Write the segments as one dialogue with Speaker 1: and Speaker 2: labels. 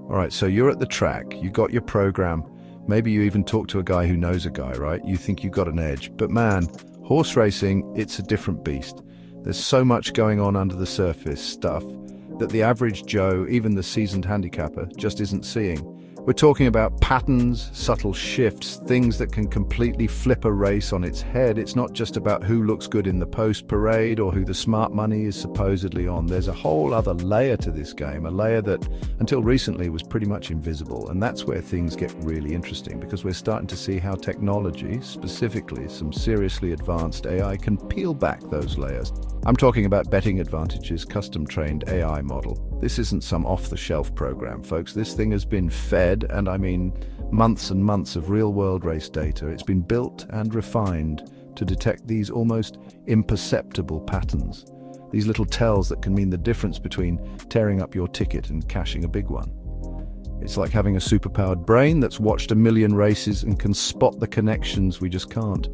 Speaker 1: All right, so you're at the track, you got your program, maybe you even talk to a guy who knows a guy, right? You think you got an edge, but man, horse racing, it's a different beast. There's so much going on under the surface stuff that the average Joe, even the seasoned handicapper, just isn't seeing. We're talking about patterns, subtle shifts, things that can completely flip a race on its head. It's not just about who looks good in the post parade or who the smart money is supposedly on. There's a whole other layer to this game, a layer that until recently was pretty much invisible. And that's where things get really interesting, because we're starting to see how technology, specifically some seriously advanced AI, can peel back those layers. I'm talking about Betting Advantage's custom-trained AI model. This isn't some off-the-shelf program, folks. This thing has been fed, and I mean months and months of real-world race data. It's been built and refined to detect these almost imperceptible patterns, these little tells that can mean the difference between tearing up your ticket and cashing a big one. It's like having a superpowered brain that's watched a million races and can spot the connections we just can't.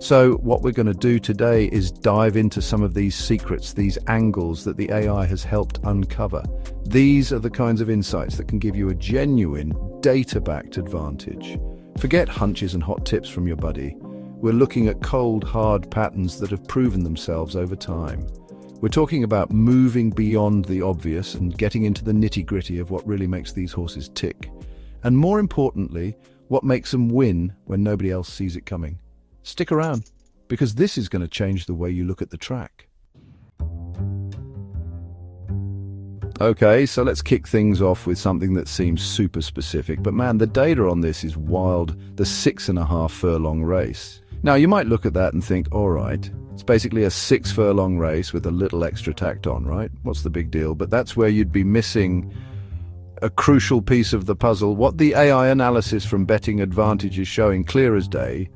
Speaker 1: So what we're going to do today is dive into some of these secrets, these angles that the AI has helped uncover. These are the kinds of insights that can give you a genuine, data-backed advantage. Forget hunches and hot tips from your buddy. We're looking at cold, hard patterns that have proven themselves over time. We're talking about moving beyond the obvious and getting into the nitty-gritty of what really makes these horses tick. And more importantly, what makes them win when nobody else sees it coming. Stick around, because this is going to change the way you look at the track. Okay, so let's kick things off with something that seems super specific. But man, the data on this is wild. The 6.5 furlong race. Now, you might look at that and think, all right, it's basically a 6 furlong race with a little extra tacked on, right? What's the big deal? But that's where you'd be missing a crucial piece of the puzzle. What the AI analysis from Betting Advantage is showing clear as day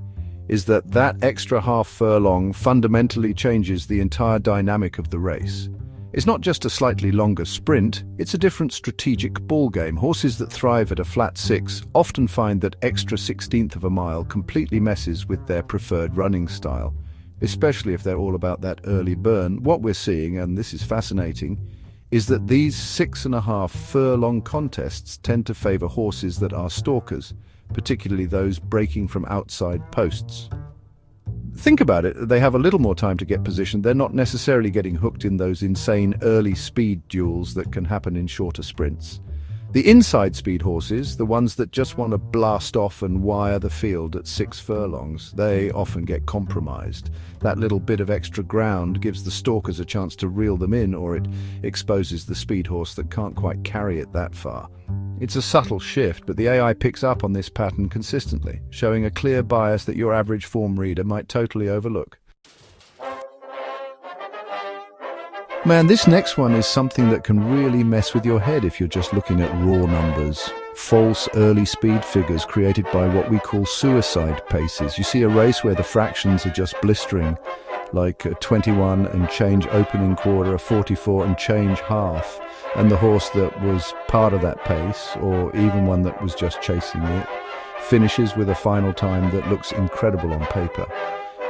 Speaker 1: is that that extra half furlong fundamentally changes the entire dynamic of the race. It's not just a slightly longer sprint, it's a different strategic ballgame. Horses that thrive at a flat 6 often find that extra 16th of a mile completely messes with their preferred running style, especially if they're all about that early burn. What we're seeing, and this is fascinating, is that these 6.5 furlong contests tend to favor horses that are stalkers, particularly those breaking from outside posts. Think about it, they have a little more time to get positioned. They're not necessarily getting hooked in those insane early speed duels that can happen in shorter sprints. The inside speed horses, the ones that just want to blast off and wire the field at 6 furlongs, they often get compromised. That little bit of extra ground gives the stalkers a chance to reel them in, or it exposes the speed horse that can't quite carry it that far. It's a subtle shift, but the AI picks up on this pattern consistently, showing a clear bias that your average form reader might totally overlook. Man, this next one is something that can really mess with your head if you're just looking at raw numbers. False early speed figures created by what we call suicide paces. You see a race where the fractions are just blistering, like a 21 and change opening quarter, a 44 and change half, and the horse that was part of that pace, or even one that was just chasing it, finishes with a final time that looks incredible on paper.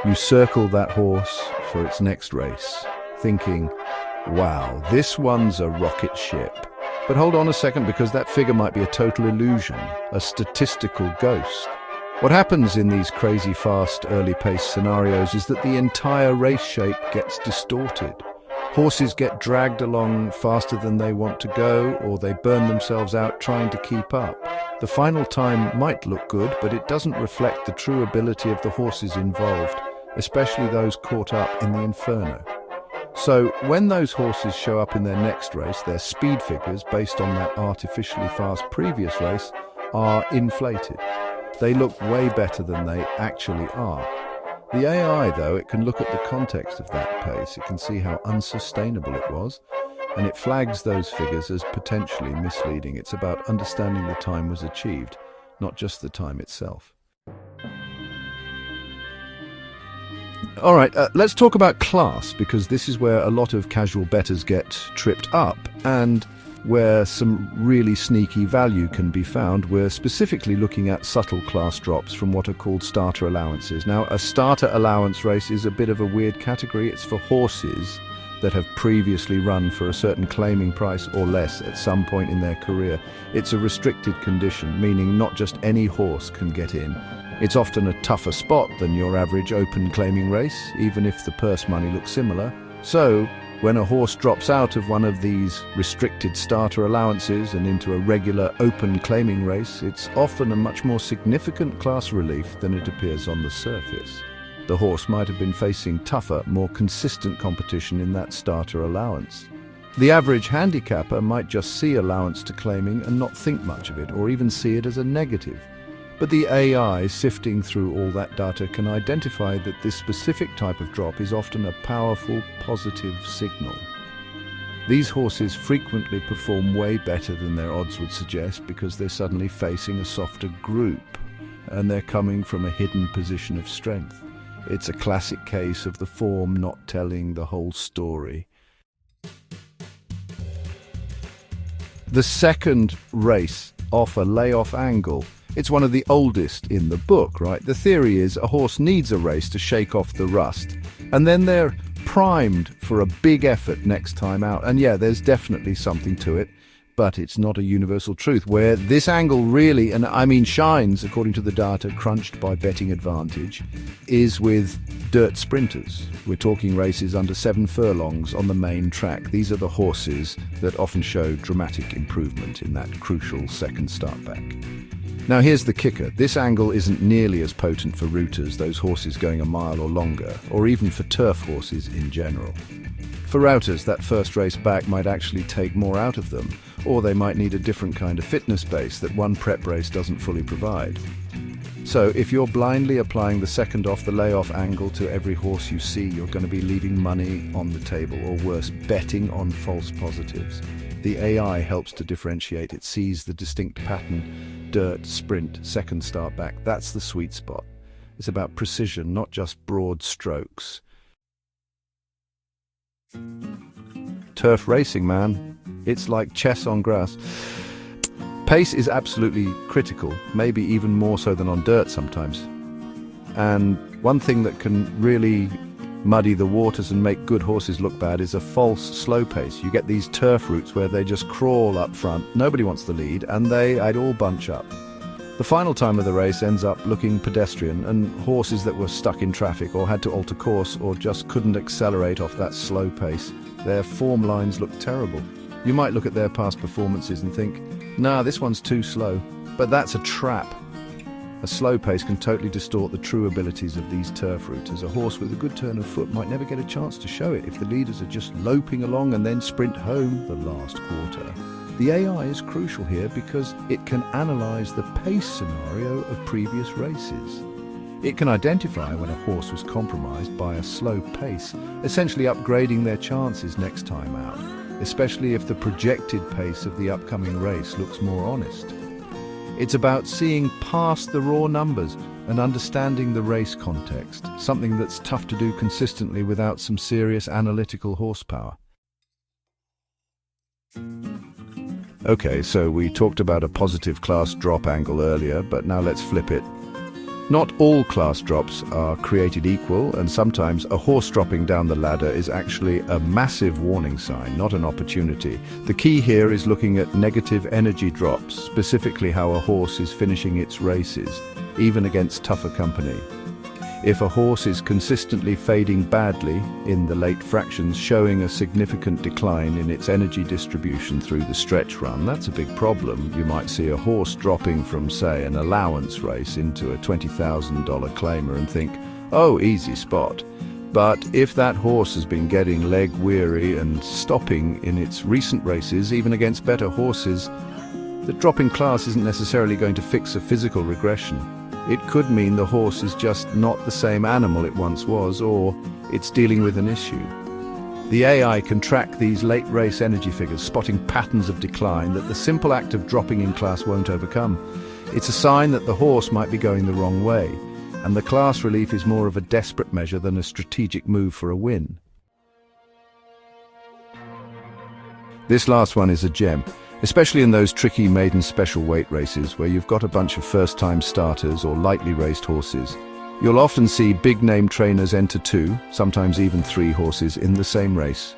Speaker 1: You circle that horse for its next race, thinking, wow, this one's a rocket ship. But hold on a second, because that figure might be a total illusion, a statistical ghost. What happens in these crazy fast early pace scenarios is that the entire race shape gets distorted. Horses get dragged along faster than they want to go, or they burn themselves out trying to keep up. The final time might look good, but it doesn't reflect the true ability of the horses involved, especially those caught up in the inferno. So when those horses show up in their next race, their speed figures, based on that artificially fast previous race, are inflated. They look way better than they actually are. The AI, though, it can look at the context of that pace. It can see how unsustainable it was, and it flags those figures as potentially misleading. It's about understanding the time was achieved, not just the time itself. All right, let's talk about class, because this is where a lot of casual bettors get tripped up and where some really sneaky value can be found. We're specifically looking at subtle class drops from what are called starter allowances. Now, a starter allowance race is a bit of a weird category. It's for horses that have previously run for a certain claiming price or less at some point in their career. It's a restricted condition, meaning not just any horse can get in. It's often a tougher spot than your average open claiming race, even if the purse money looks similar. So, when a horse drops out of one of these restricted starter allowances and into a regular open claiming race, it's often a much more significant class relief than it appears on the surface. The horse might have been facing tougher, more consistent competition in that starter allowance. The average handicapper might just see allowance to claiming and not think much of it, or even see it as a negative. But the AI sifting through all that data can identify that this specific type of drop is often a powerful, positive signal. These horses frequently perform way better than their odds would suggest because they're suddenly facing a softer group, and they're coming from a hidden position of strength. It's a classic case of the form not telling the whole story. The second race off a layoff angle. It's one of the oldest in the book, right? The theory is a horse needs a race to shake off the rust, and then they're primed for a big effort next time out. And yeah, there's definitely something to it, but it's not a universal truth. Where this angle really, and I mean shines according to the data crunched by Betting Advantage, is with dirt sprinters. We're talking races under 7 furlongs on the main track. These are the horses that often show dramatic improvement in that crucial second start back. Now here's the kicker. This angle isn't nearly as potent for routers, those horses going a mile or longer, or even for turf horses in general. For routers, that first race back might actually take more out of them, or they might need a different kind of fitness base that one prep race doesn't fully provide. So if you're blindly applying the second off the layoff angle to every horse you see, you're going to be leaving money on the table, or worse, betting on false positives. The AI helps to differentiate. It sees the distinct pattern: dirt, sprint, second start back. That's the sweet spot. It's about precision, not just broad strokes. Turf racing, man. It's like chess on grass. Pace is absolutely critical, maybe even more so than on dirt sometimes. And one thing that can really muddy the waters and make good horses look bad is a false slow pace. You get these turf routes where they just crawl up front, nobody wants the lead, and they'd all bunch up. The final time of the race ends up looking pedestrian, and horses that were stuck in traffic or had to alter course or just couldn't accelerate off that slow pace, their form lines look terrible. You might look at their past performances and think, nah, this one's too slow. But that's a trap. A slow pace can totally distort the true abilities of these turf routers. A horse with a good turn of foot might never get a chance to show it if the leaders are just loping along and then sprint home the last quarter. The AI is crucial here because it can analyze the pace scenario of previous races. It can identify when a horse was compromised by a slow pace, essentially upgrading their chances next time out, especially if the projected pace of the upcoming race looks more honest. It's about seeing past the raw numbers and understanding the race context, something that's tough to do consistently without some serious analytical horsepower. Okay, so we talked about a positive class drop angle earlier, but now let's flip it. Not all class drops are created equal, and sometimes a horse dropping down the ladder is actually a massive warning sign, not an opportunity. The key here is looking at negative energy drops, specifically how a horse is finishing its races, even against tougher company. If a horse is consistently fading badly in the late fractions, showing a significant decline in its energy distribution through the stretch run, that's a big problem. You might see a horse dropping from, say, an allowance race into a $20,000 claimer and think, oh, easy spot. But if that horse has been getting leg weary and stopping in its recent races, even against better horses, the drop in class isn't necessarily going to fix a physical regression. It could mean the horse is just not the same animal it once was, or it's dealing with an issue. The AI can track these late race energy figures, spotting patterns of decline that the simple act of dropping in class won't overcome. It's a sign that the horse might be going the wrong way, and the class relief is more of a desperate measure than a strategic move for a win. This last one is a gem, especially in those tricky maiden special weight races where you've got a bunch of first-time starters or lightly raced horses. You'll often see big-name trainers enter 2, sometimes even 3 horses in the same race.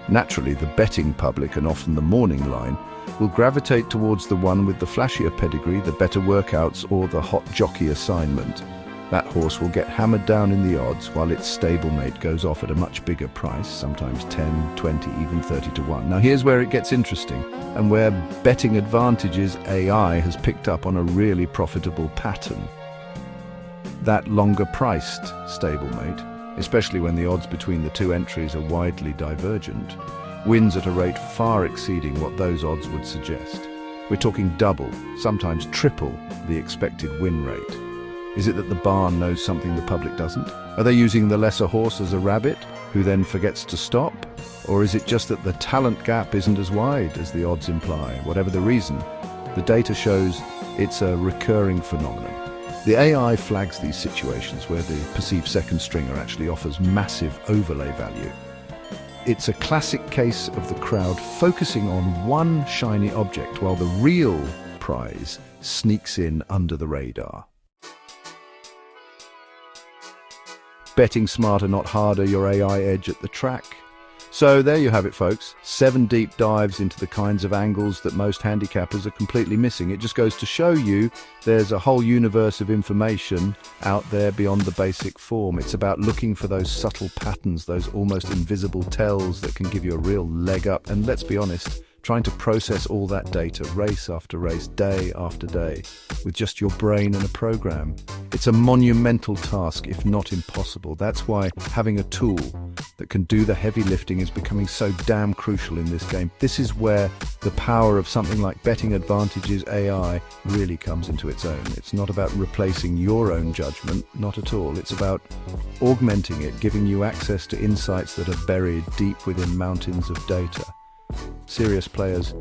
Speaker 1: Naturally, the betting public, and often the morning line, will gravitate towards the one with the flashier pedigree, the better workouts, or the hot jockey assignment. That horse will get hammered down in the odds, while its stablemate goes off at a much bigger price, sometimes 10, 20, even 30 to 1. Now here's where it gets interesting, and where Betting Advantage's AI has picked up on a really profitable pattern. That longer-priced stablemate, especially when the odds between the 2 entries are widely divergent, wins at a rate far exceeding what those odds would suggest. We're talking double, sometimes triple, the expected win rate. Is it that the barn knows something the public doesn't? Are they using the lesser horse as a rabbit, who then forgets to stop? Or is it just that the talent gap isn't as wide as the odds imply? Whatever the reason, the data shows it's a recurring phenomenon. The AI flags these situations where the perceived second stringer actually offers massive overlay value. It's a classic case of the crowd focusing on one shiny object while the real prize sneaks in under the radar. Betting smarter, not harder, your AI edge at the track. So there you have it, folks. 7 deep dives into the kinds of angles that most handicappers are completely missing. It just goes to show you there's a whole universe of information out there beyond the basic form. It's about looking for those subtle patterns, those almost invisible tells that can give you a real leg up. And let's be honest, trying to process all that data race after race, day after day, with just your brain and a program. It's a monumental task, if not impossible. That's why having a tool that can do the heavy lifting is becoming so damn crucial in this game. This is where the power of something like Betting Advantage's AI really comes into its own. It's not about replacing your own judgment, not at all. It's about augmenting it, giving you access to insights that are buried deep within mountains of data. Serious players,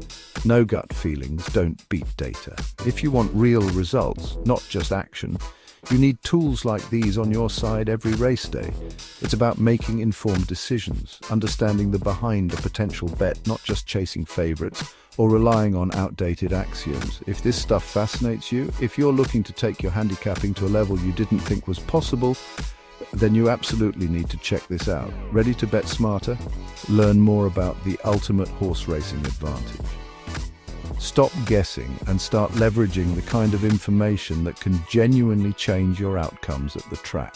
Speaker 1: no gut feelings, don't beat data. If you want real results, not just action, you need tools like these on your side every race day. It's about making informed decisions, understanding the behind a potential bet, not just chasing favorites or relying on outdated axioms. If this stuff fascinates you, if you're looking to take your handicapping to a level you didn't think was possible, then you absolutely need to check this out. Ready to bet smarter? Learn more about the ultimate horse racing advantage. Stop guessing and start leveraging the kind of information that can genuinely change your outcomes at the track.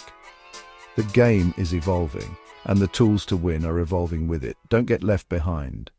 Speaker 1: The game is evolving, and the tools to win are evolving with it. Don't get left behind.